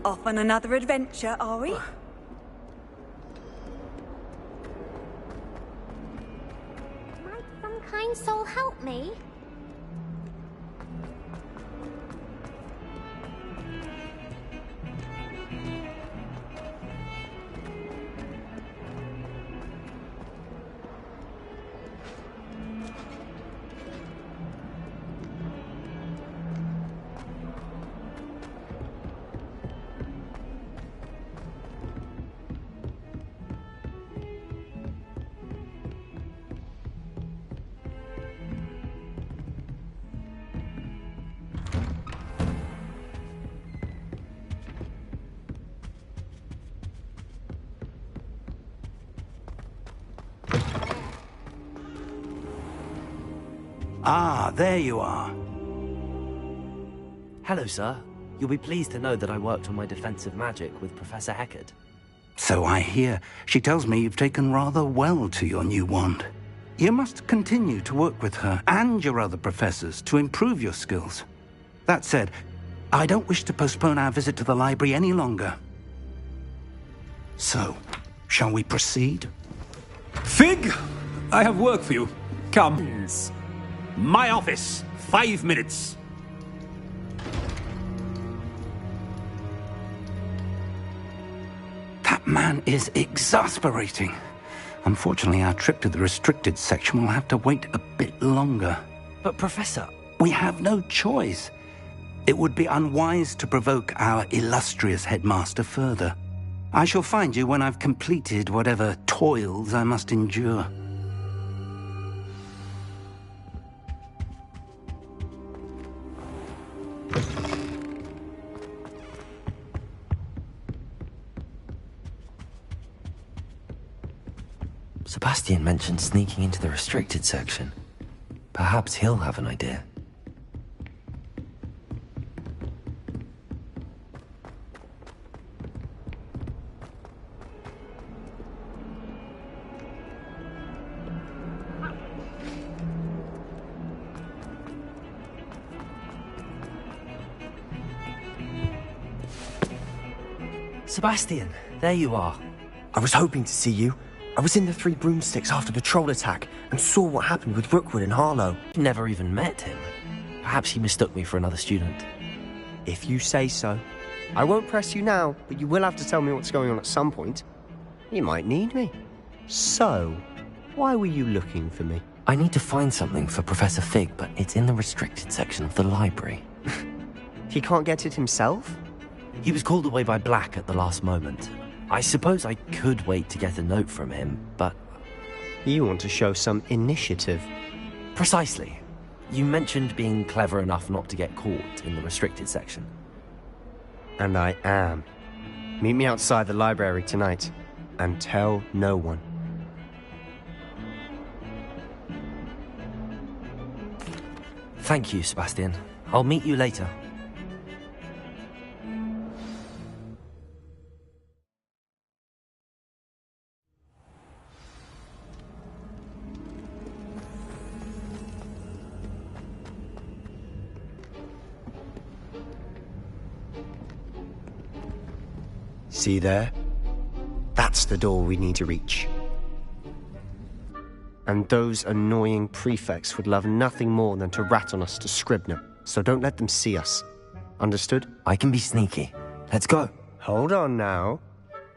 Off on another adventure, are we? Might some kind soul help me? Ah, there you are. Hello, sir. You'll be pleased to know that I worked on my defensive magic with Professor Heckard. So I hear. She tells me you've taken rather well to your new wand. You must continue to work with her and your other professors to improve your skills. That said, I don't wish to postpone our visit to the library any longer. So, shall we proceed? Fig! I have work for you. Come. My office. 5 minutes. That man is exasperating. Unfortunately, our trip to the restricted section will have to wait a bit longer. But, Professor... We have no choice. It would be unwise to provoke our illustrious headmaster further. I shall find you when I've completed whatever toils I must endure. Sebastian mentioned sneaking into the restricted section. Perhaps he'll have an idea. Sebastian, there you are. I was hoping to see you. I was in the Three Broomsticks after the troll attack and saw what happened with Rookwood and Harlow. Never even met him. Perhaps he mistook me for another student. If you say so. I won't press you now, but you will have to tell me what's going on at some point. You might need me. So, why were you looking for me? I need to find something for Professor Fig, but it's in the restricted section of the library. He can't get it himself? He was called away by Black at the last moment. I suppose I could wait to get a note from him, but... You want to show some initiative. Precisely. You mentioned being clever enough not to get caught in the restricted section. And I am. Meet me outside the library tonight, and tell no one. Thank you, Sebastian. I'll meet you later. See there? That's the door we need to reach. And those annoying prefects would love nothing more than to rat on us to Scribner, so don't let them see us. Understood? I can be sneaky. Let's go. Hold on now.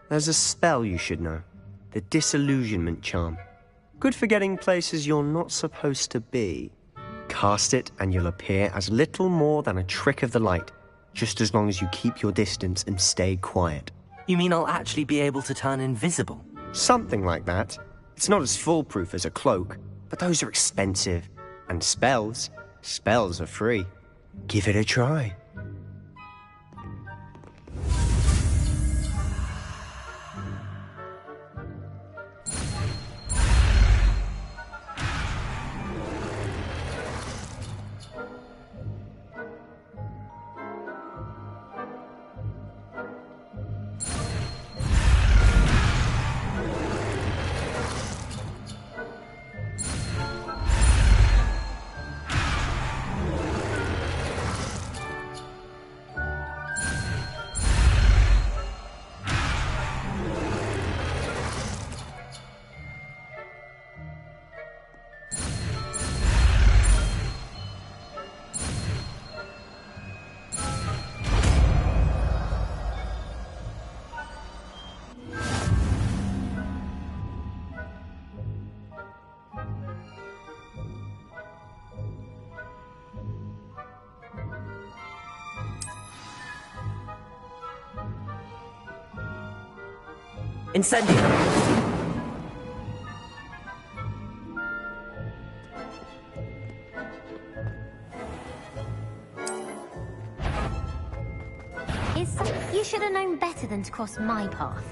There's a spell you should know. The Disillusionment Charm. Good for getting places you're not supposed to be. Cast it and you'll appear as little more than a trick of the light, just as long as you keep your distance and stay quiet. You mean I'll actually be able to turn invisible? Something like that. It's not as foolproof as a cloak, but those are expensive. And spells are free. Give it a try. Incendio! You should have known better than to cross my path.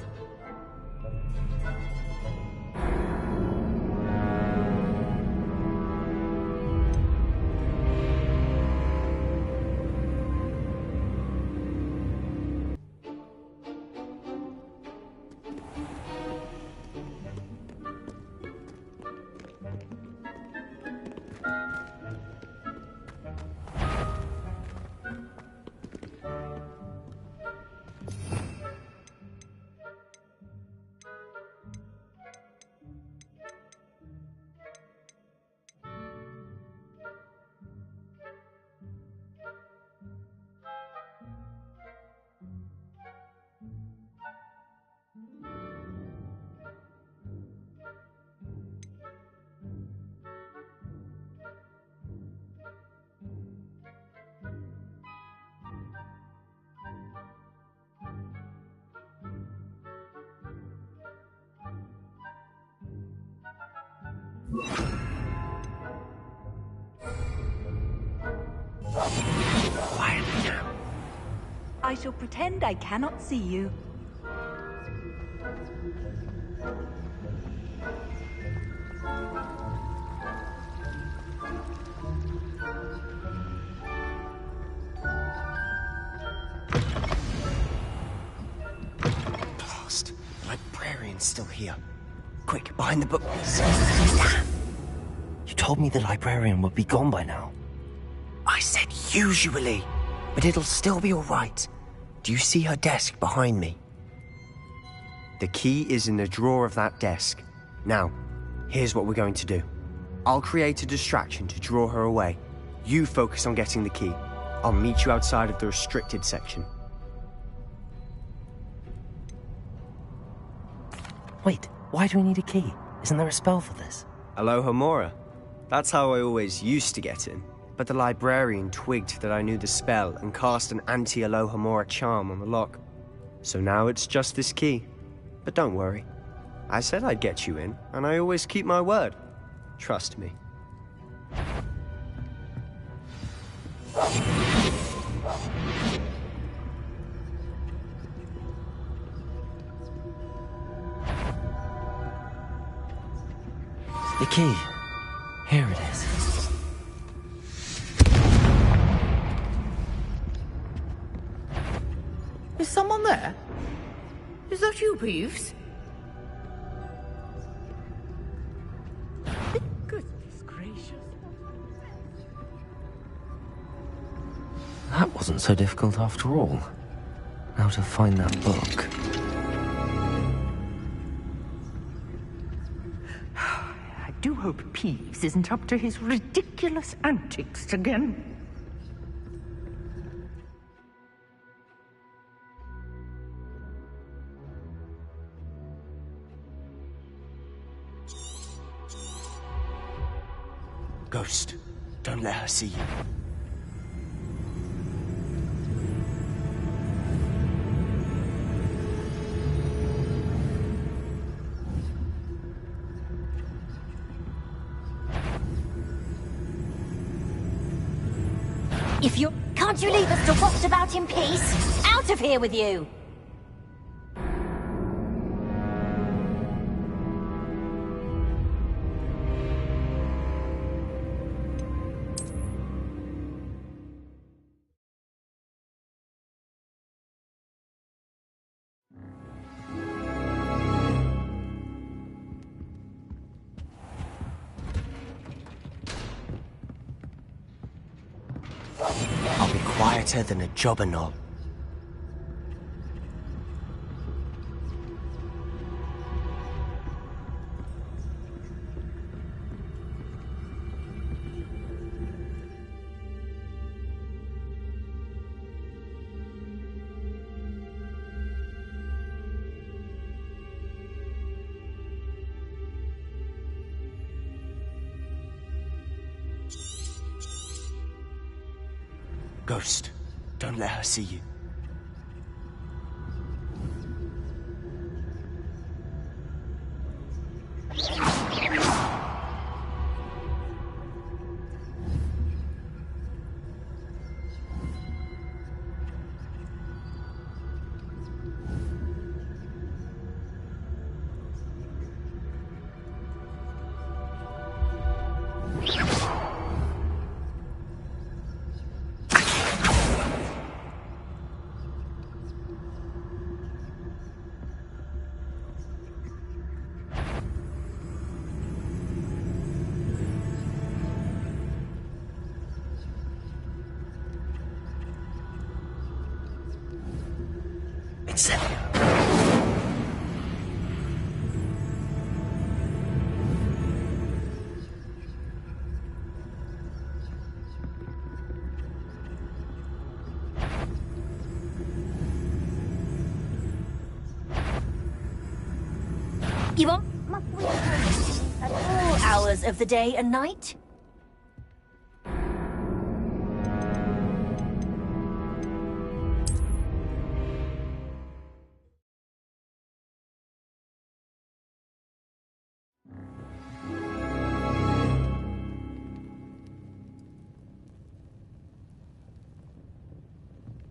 Quietly now. I shall pretend I cannot see you. Blast. The librarian's still here. Quick, behind the book. You told me the librarian would be gone by now. I said usually, but it'll still be all right. Do you see her desk behind me? The key is in the drawer of that desk. Now, here's what we're going to do. I'll create a distraction to draw her away. You focus on getting the key. I'll meet you outside of the restricted section. Wait, why do we need a key? Isn't there a spell for this? Alohomora. That's how I always used to get in. But the librarian twigged that I knew the spell and cast an anti-Alohomora charm on the lock. So now it's just this key. But don't worry. I said I'd get you in, and I always keep my word. Trust me. The key. Here it is. Is someone there? Is that you, Peeves? Goodness gracious. That wasn't so difficult after all. Now to find that book. I do hope Peeves isn't up to his ridiculous antics again. Ghost, don't let her see you. If you can't you leave us to watch about in peace? Out of here with you! I'll be quieter than a jobberknoll. Ghost, don't let her see you. You won't must we at all hours of the day and night?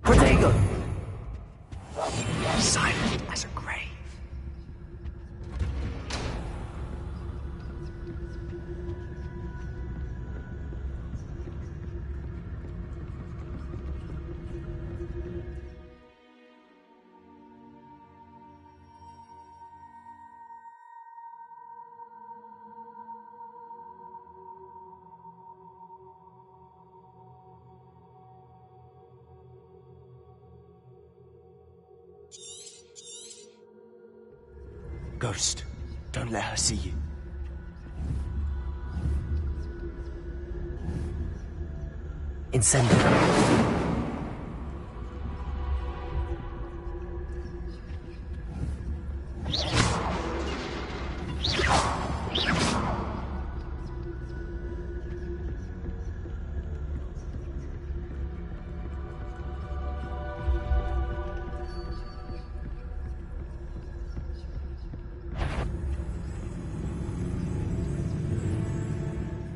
Protego! Silent as a grave. Ghost, don't let her see you. Incendio.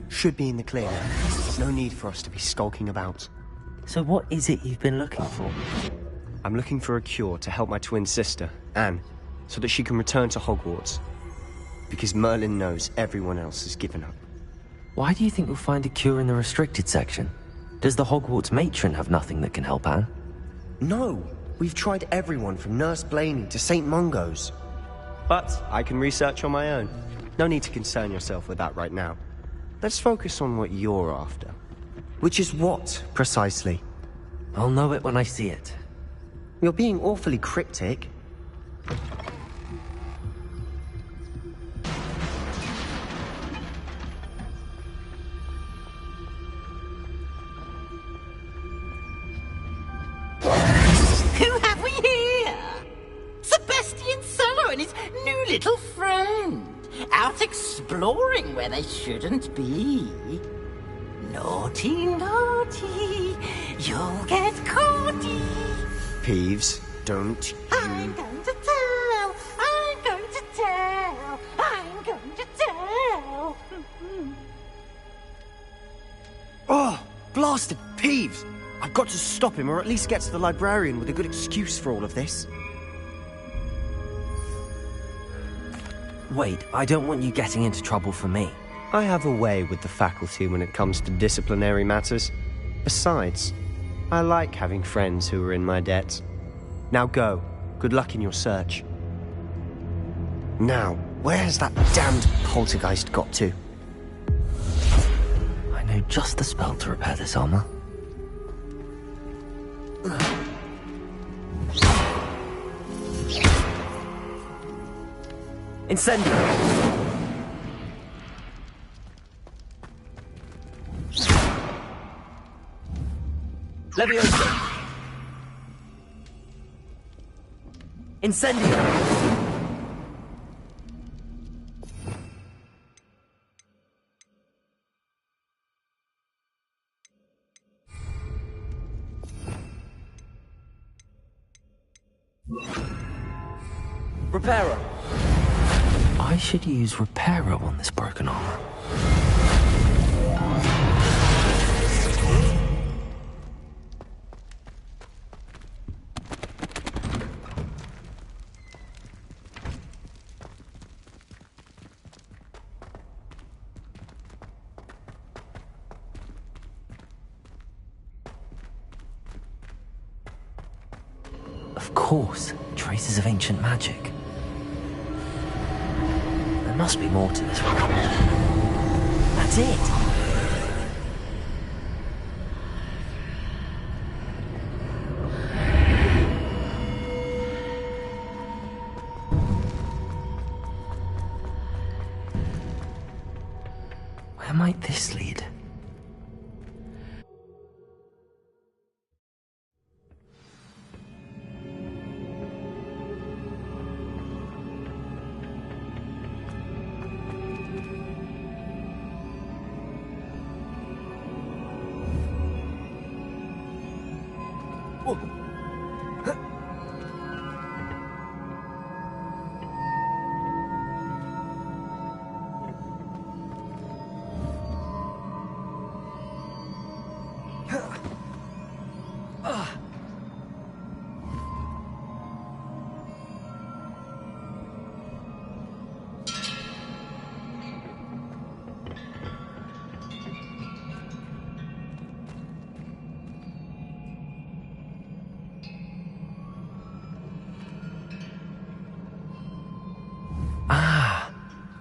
Should be in the clear now. There's no need for us to be skulking about. So what is it you've been looking for? I'm looking for a cure to help my twin sister, Anne, so that she can return to Hogwarts. Because Merlin knows everyone else has given up. Why do you think we'll find a cure in the restricted section? Does the Hogwarts matron have nothing that can help Anne? No! We've tried everyone from Nurse Blaney to St. Mungo's. But I can research on my own. No need to concern yourself with that right now. Let's focus on what you're after. Which is what, precisely? I'll know it when I see it. You're being awfully cryptic. Who have we here? Sebastian Sallow and his new little friend. Out exploring where they shouldn't be. Naughty, naughty, you'll get caughty. Peeves, don't you... I'm going to tell, I'm going to tell, I'm going to tell. Oh, blasted Peeves! I've got to stop him, or at least get to the librarian with a good excuse for all of this. Wait, I don't want you getting into trouble for me. I have a way with the faculty when it comes to disciplinary matters. Besides, I like having friends who are in my debt. Now go. Good luck in your search. Now, where has that damned poltergeist got to? I know just the spell to repair this armor. Incendio! Leviosa! Incendio! Reparo! I should use Reparo on this broken armor. Of course, traces of ancient magic. There must be more to this one. That's it! Where might this lead?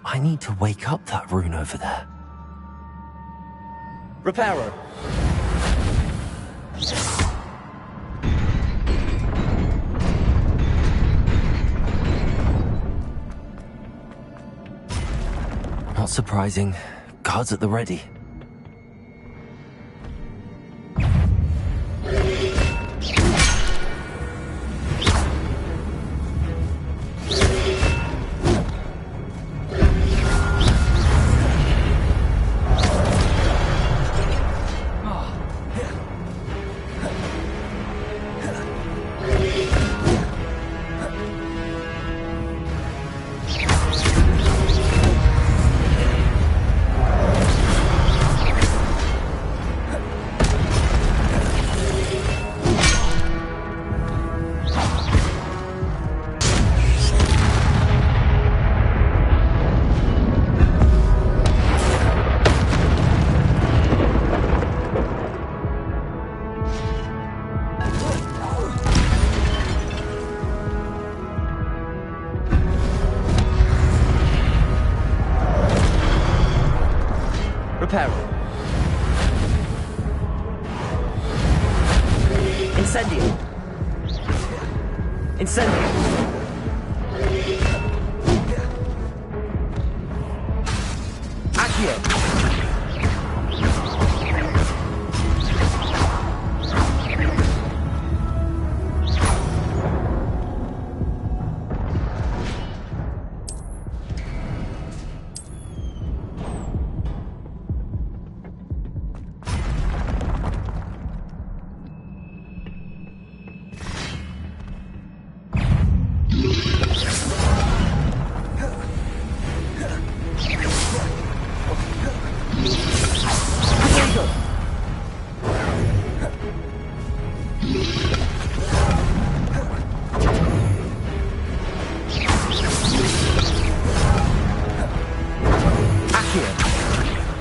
I need to wake up that rune over there. Reparo! Not surprising. Guards at the ready. Reparo. Incendio. Incendio. Accio.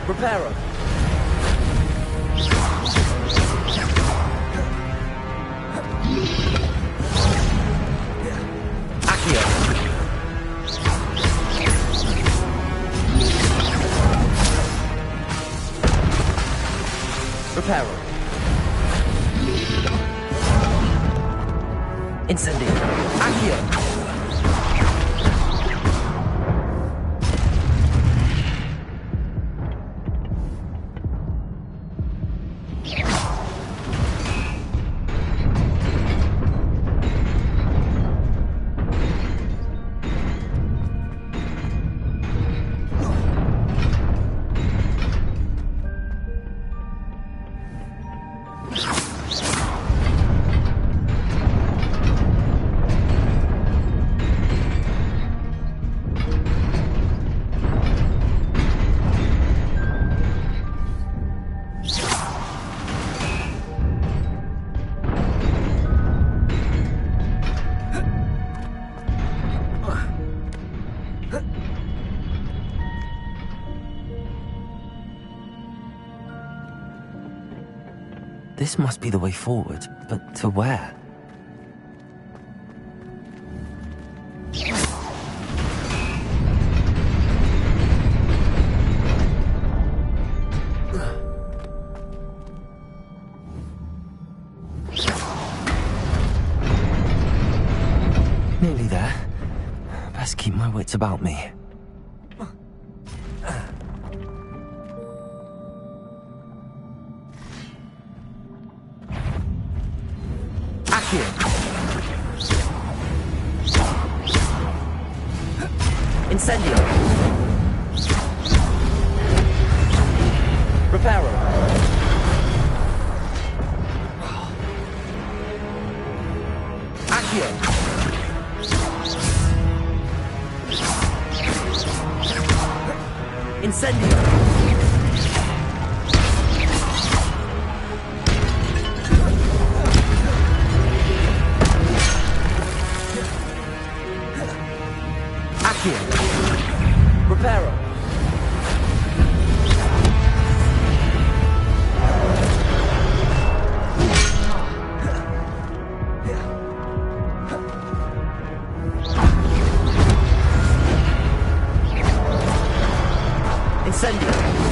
Reparo. Accio. Reparo. Incendio. Accio. This must be the way forward, but to where? Nearly there. Best keep my wits about me. Incendio. Reparo. Accio. Incendio. Reparo. Incendio.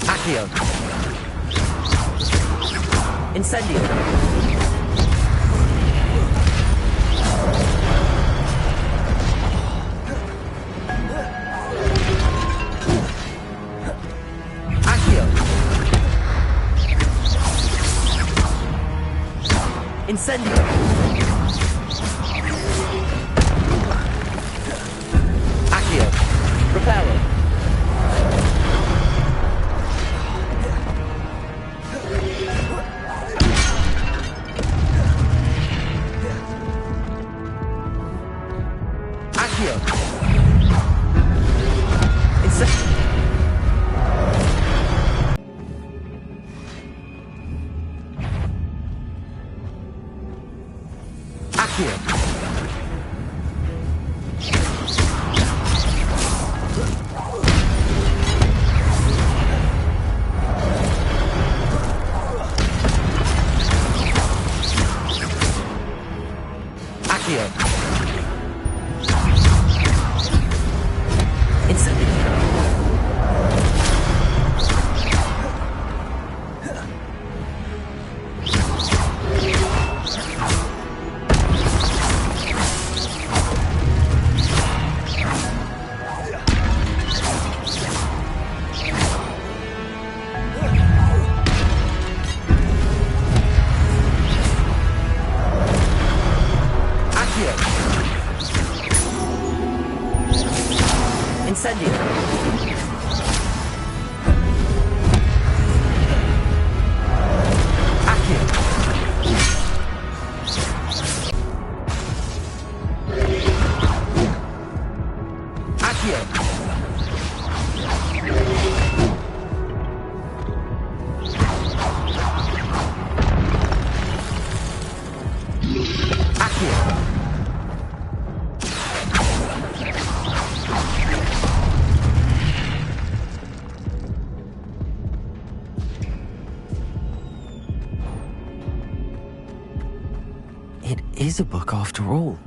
Accio. Incendio. Accio. Incendio. Accio. Reparo. Incendio! Accio! Accio! Accio! It is a book after all.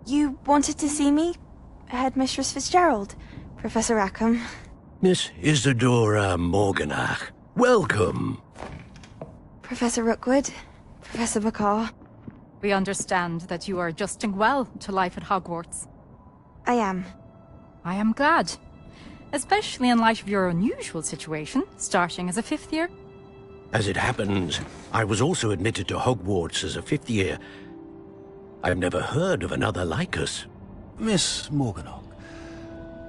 You wanted to see me? Headmistress Fitzgerald? Professor Rackham? Miss Isadora Morganach, welcome. Professor Rookwood? Professor McCaw? We understand that you are adjusting well to life at Hogwarts. I am. I am glad. Especially in light of your unusual situation, starting as a 5th year. As it happens, I was also admitted to Hogwarts as a 5th year. I've never heard of another like us. Miss Morganach,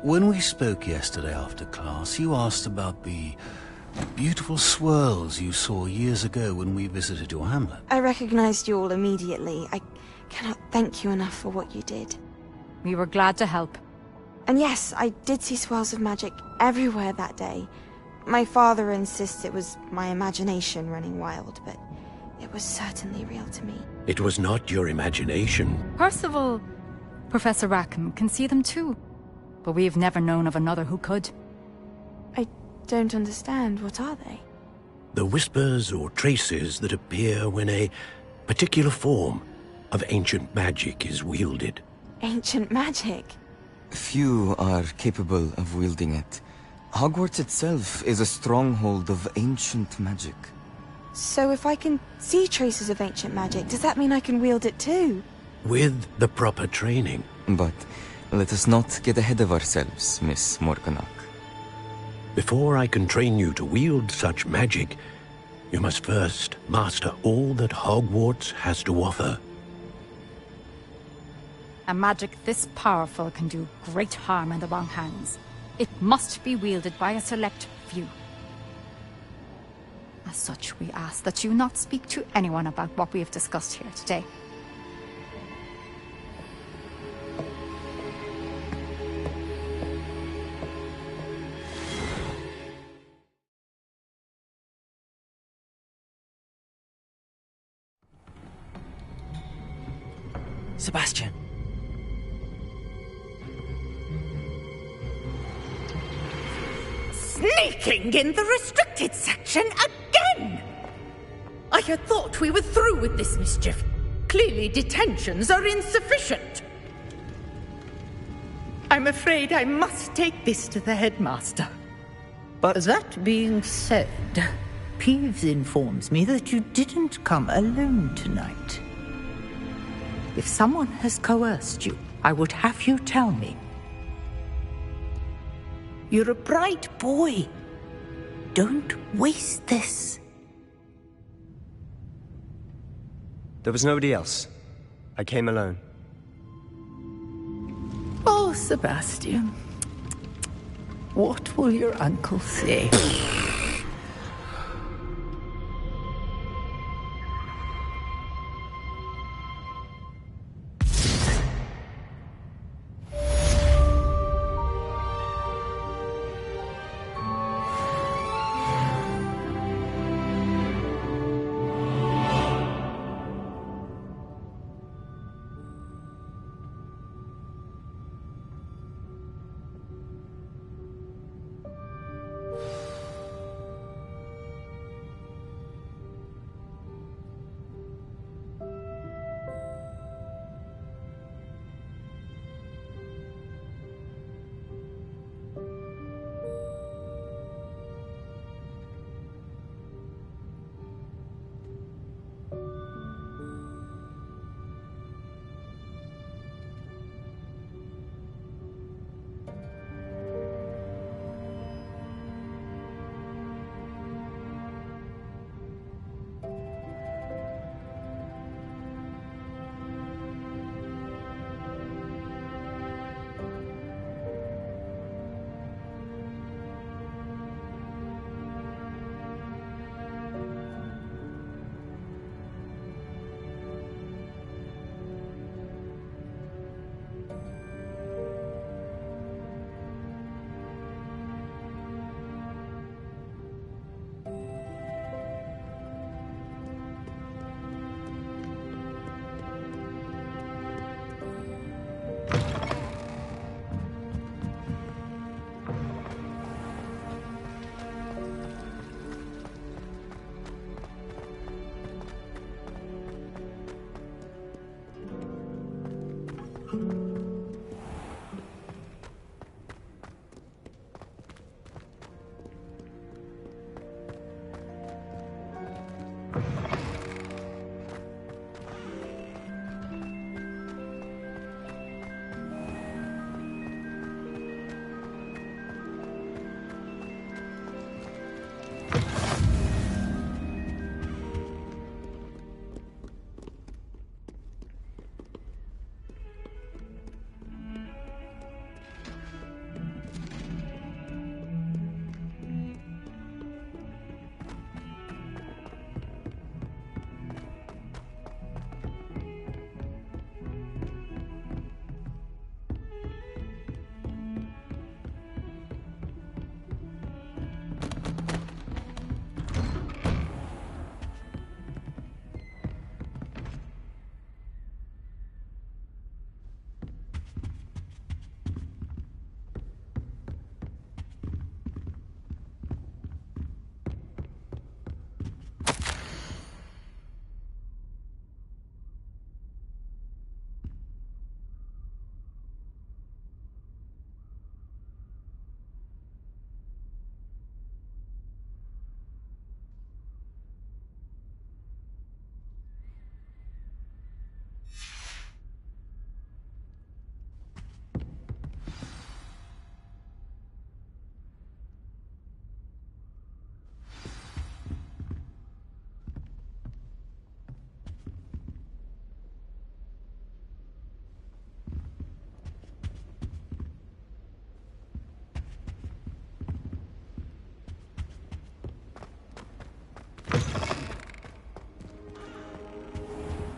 when we spoke yesterday after class, you asked about the beautiful swirls you saw years ago when we visited your hamlet. I recognized you all immediately. I cannot thank you enough for what you did. We were glad to help. And yes, I did see swirls of magic everywhere that day. My father insists it was my imagination running wild, but it was certainly real to me. It was not your imagination. Percival, Professor Rackham can see them too. But we've never known of another who could. I don't understand. What are they? The whispers or traces that appear when a particular form of ancient magic is wielded. Ancient magic? Few are capable of wielding it. Hogwarts itself is a stronghold of ancient magic. So if I can see traces of ancient magic, does that mean I can wield it too? With the proper training. But let us not get ahead of ourselves, Miss Morganach. Before I can train you to wield such magic, you must first master all that Hogwarts has to offer. A magic this powerful can do great harm in the wrong hands. It must be wielded by a select few. As such, we ask that you not speak to anyone about what we have discussed here today. Sebastian. Sneaking in the restricted section again! I had thought we were through with this mischief. Clearly detentions are insufficient. I'm afraid I must take this to the headmaster. But that being said, Peeves informs me that you didn't come alone tonight. If someone has coerced you, I would have you tell me. You're a bright boy. Don't waste this. there was nobody else. I came alone. Oh, Sebastian. What will your uncle say?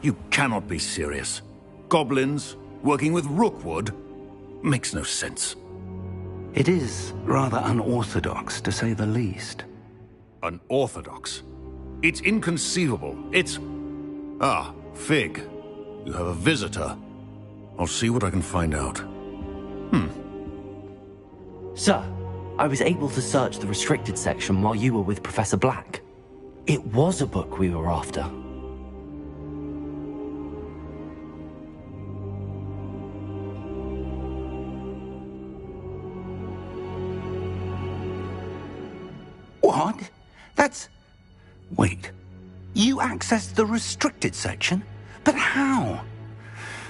You cannot be serious. Goblins working with Rookwood? Makes no sense. It is rather unorthodox, to say the least. Unorthodox? It's inconceivable. It's... Ah, Fig. You have a visitor. I'll see what I can find out. Sir, I was able to search the restricted section while you were with Professor Black. It was a book we were after. What? That's... Wait. You accessed the restricted section? But how?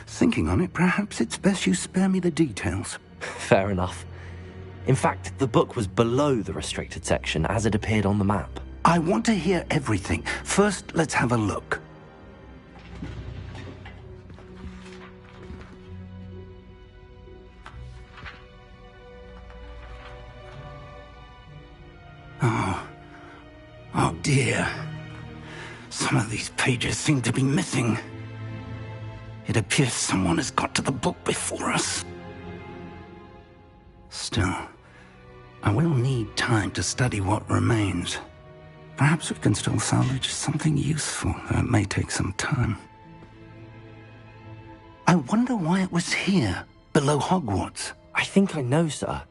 Thinking on it, perhaps it's best you spare me the details. Fair enough. In fact, the book was below the restricted section as it appeared on the map. I want to hear everything. First, let's have a look. Oh dear. Some of these pages seem to be missing. It appears someone has got to the book before us. Still, I will need time to study what remains. Perhaps we can still salvage something useful, though it may take some time. I wonder why it was here, below Hogwarts. I think I know, sir.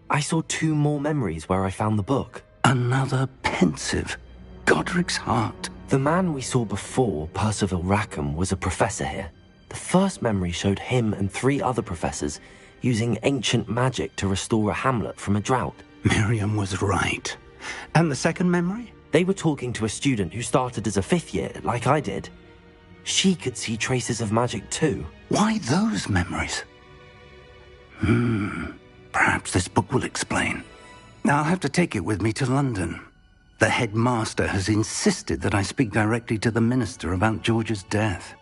I saw 2 more memories where I found the book. Another pensive. Godric's heart. The man we saw before, Percival Rackham, was a professor here. The first memory showed him and 3 other professors using ancient magic to restore a hamlet from a drought. Miriam was right. And the second memory? They were talking to a student who started as a 5th year, like I did. She could see traces of magic too. Why those memories? Perhaps this book will explain. I'll have to take it with me to London. The headmaster has insisted that I speak directly to the minister about George's death.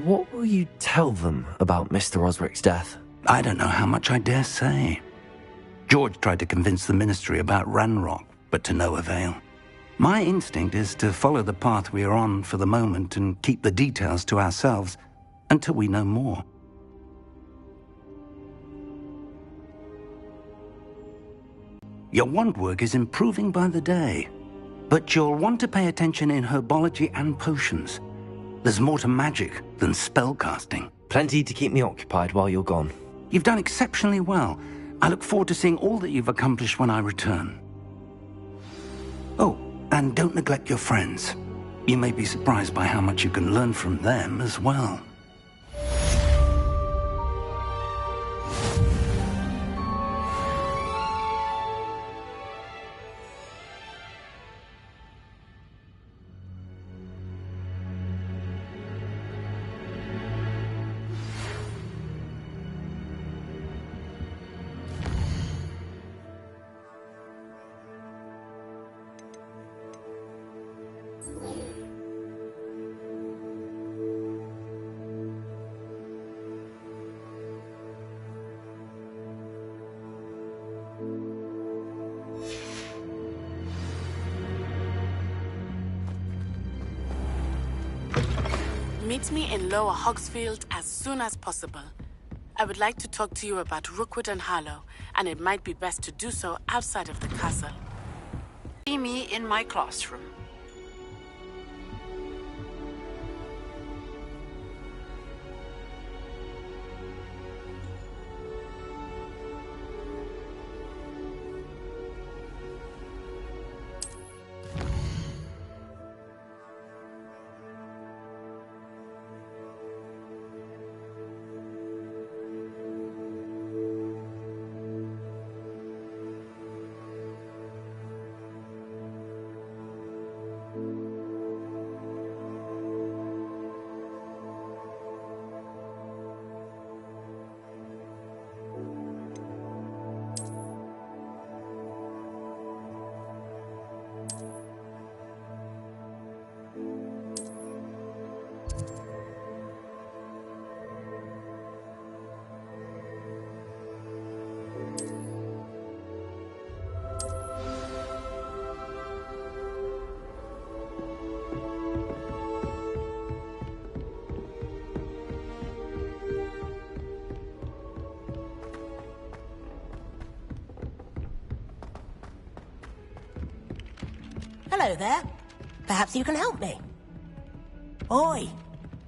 What will you tell them about Mr. Osric's death? I don't know how much I dare say. George tried to convince the ministry about Ranrock, but to no avail. My instinct is to follow the path we are on for the moment and keep the details to ourselves until we know more. Your wand work is improving by the day, but you'll want to pay attention in herbology and potions. There's more to magic than spellcasting. Plenty to keep me occupied while you're gone. You've done exceptionally well. I look forward to seeing all that you've accomplished when I return. Oh, and don't neglect your friends. You may be surprised by how much you can learn from them as well. Meet me in Lower Hogsfield as soon as possible. I would like to talk to you about Rookwood and Harlow, and it might be best to do so outside of the castle. See me in my classroom. Hello there. Perhaps you can help me. Oi,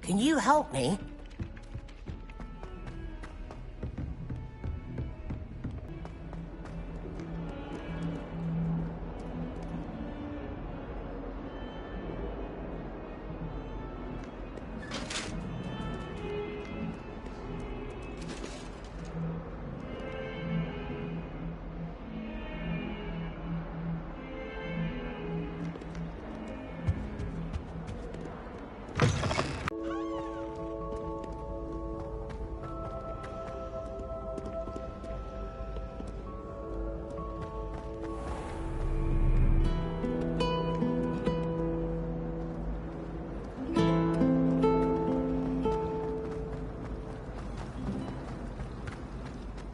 can you help me?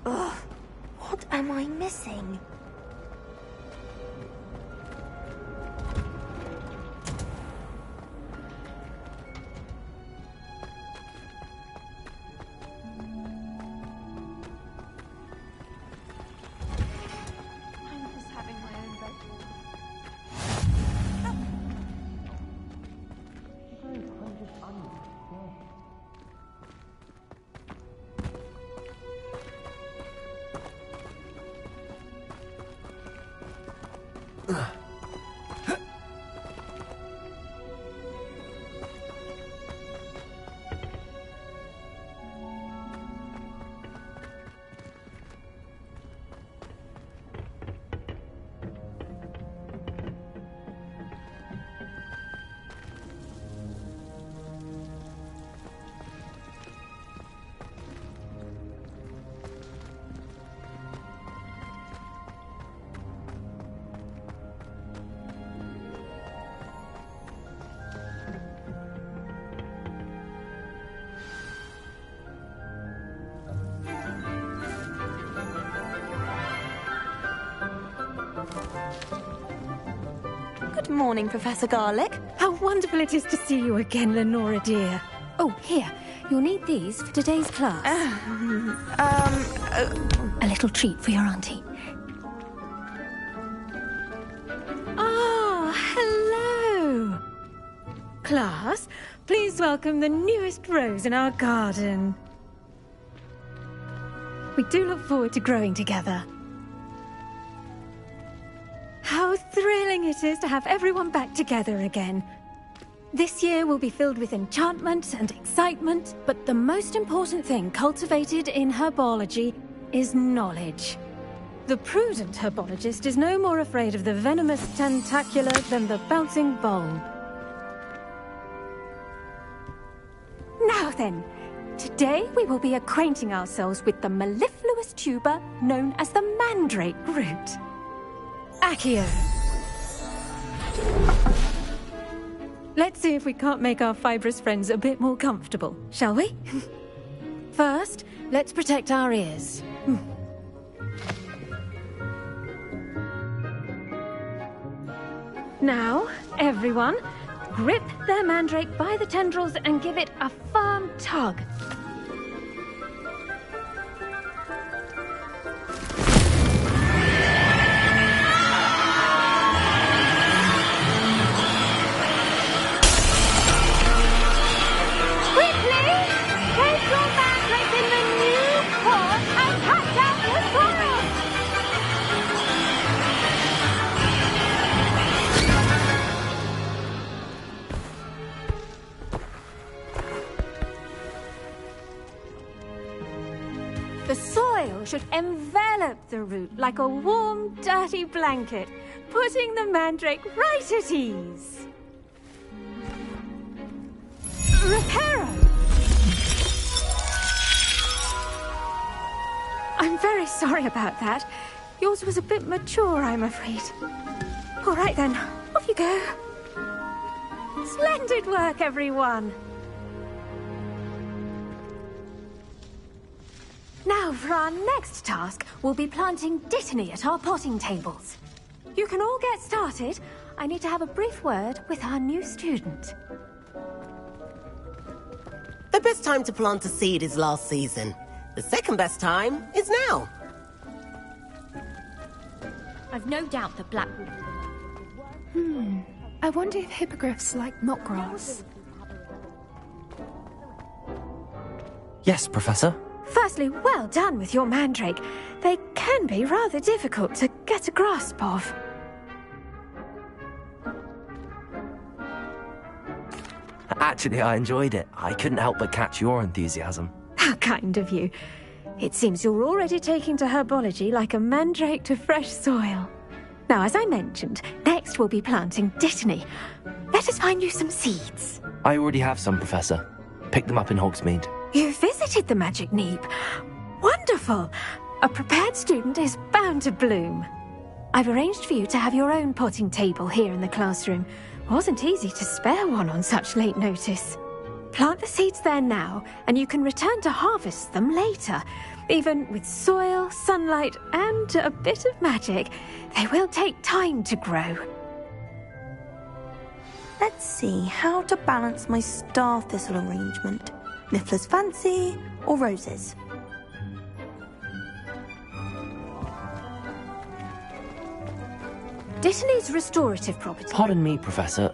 Ugh, what am I missing? I'm just having my own bedroom. Good morning, Professor Garlick. How wonderful it is to see you again, Lenora dear. Oh, here. You'll need these for today's class. A little treat for your auntie. Ah, hello. Class, please welcome the newest rose in our garden. We do look forward to growing together. How thrilling it is to have everyone back together again. This year will be filled with enchantment and excitement, but the most important thing cultivated in herbology is knowledge. The prudent herbologist is no more afraid of the venomous tentacula than the bouncing bulb. Now then, today we will be acquainting ourselves with the mellifluous tuber known as the mandrake root. Accio. Let's see if we can't make our fibrous friends a bit more comfortable, shall we? First, let's protect our ears. Now, everyone, grip their mandrake by the tendrils and give it a firm tug. The soil should envelop the root like a warm, dirty blanket, putting the mandrake right at ease. Reparo! I'm very sorry about that. Yours was a bit mature, I'm afraid. All right then, off you go. Splendid work, everyone. Now, for our next task, we'll be planting dittany at our potting tables. You can all get started. I need to have a brief word with our new student. The best time to plant a seed is last season. The second best time is now. I've no doubt that Blackwood... I wonder if hippogriffs like knotgrass. Yes, Professor. Firstly, well done with your mandrake. They can be rather difficult to get a grasp of. Actually, I enjoyed it. I couldn't help but catch your enthusiasm. How kind of you. It seems you're already taking to herbology like a mandrake to fresh soil. Now, as I mentioned, next we'll be planting dittany. Let us find you some seeds. I already have some, Professor. Picked them up in Hogsmeade. You visited the Magic Neep. Wonderful! A prepared student is bound to bloom. I've arranged for you to have your own potting table here in the classroom. Wasn't easy to spare one on such late notice. Plant the seeds there now, and you can return to harvest them later. Even with soil, sunlight, and a bit of magic, they will take time to grow. Let's see how to balance my star thistle arrangement. Niffler's fancy or roses? Dittany's restorative property. Pardon me, Professor.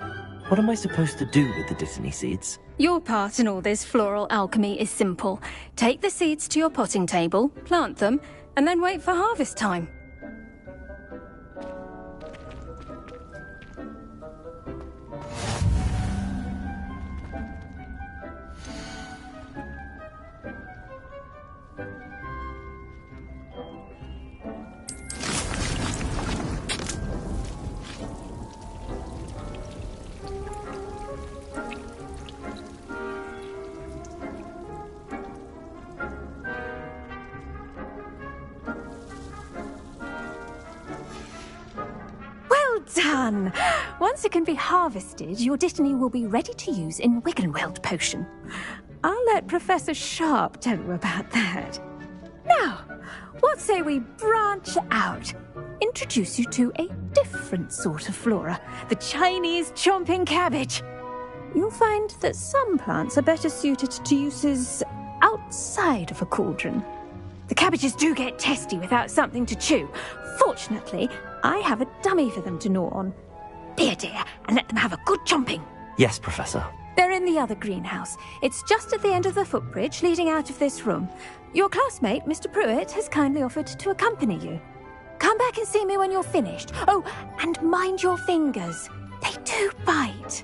What am I supposed to do with the dittany seeds? Your part in all this floral alchemy is simple. Take the seeds to your potting table, plant them, and then wait for harvest time. Done! Once it can be harvested, your dittany will be ready to use in Wiggenweld potion. I'll let Professor Sharp tell you about that. Now, what say we branch out? Introduce you to a different sort of flora, the Chinese chomping cabbage. You'll find that some plants are better suited to uses outside of a cauldron. The cabbages do get testy without something to chew. Fortunately, I have a dummy for them to gnaw on. Be a dear and let them have a good chomping. Yes, Professor. They're in the other greenhouse. It's just at the end of the footbridge leading out of this room. Your classmate, Mr. Pruitt, has kindly offered to accompany you. Come back and see me when you're finished. Oh, and mind your fingers. They do bite.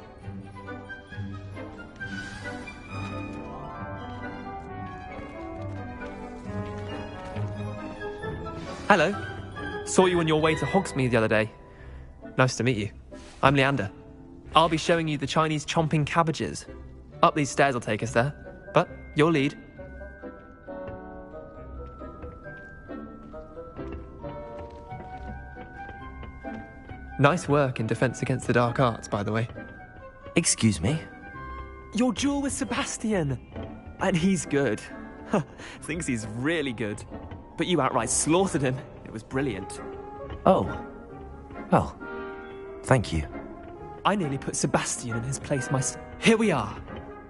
Hello. Saw you on your way to Hogsmeade the other day. Nice to meet you. I'm Leander. I'll be showing you the Chinese chomping cabbages. Up these stairs will take us there, but you'll lead. Nice work in Defense Against the Dark Arts, by the way. Excuse me? Your duel with Sebastian! And he's good. Thinks he's really good. But you outright slaughtered him. It was brilliant. Oh. Well, thank you. I nearly put Sebastian in his place myself. Here we are.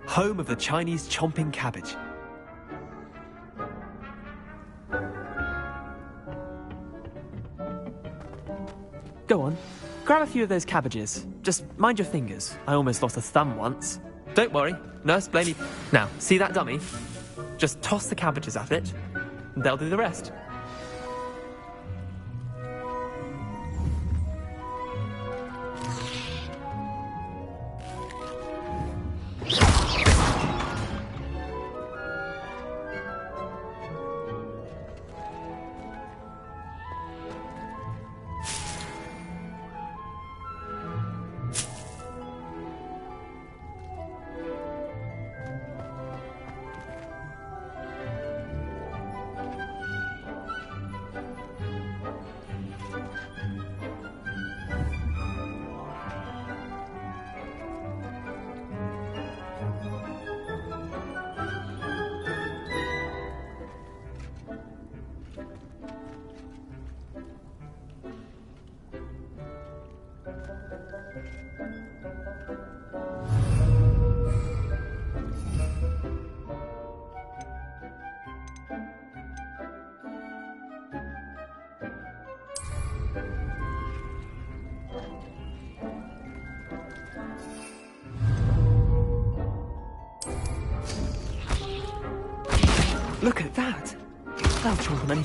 Home of the Chinese chomping cabbage. Go on. Grab a few of those cabbages. Just mind your fingers. I almost lost a thumb once. Don't worry. Nurse, blame me. Now, see that dummy? Just toss the cabbages at it, and they'll do the rest. Look at that. That'll chomp on anything.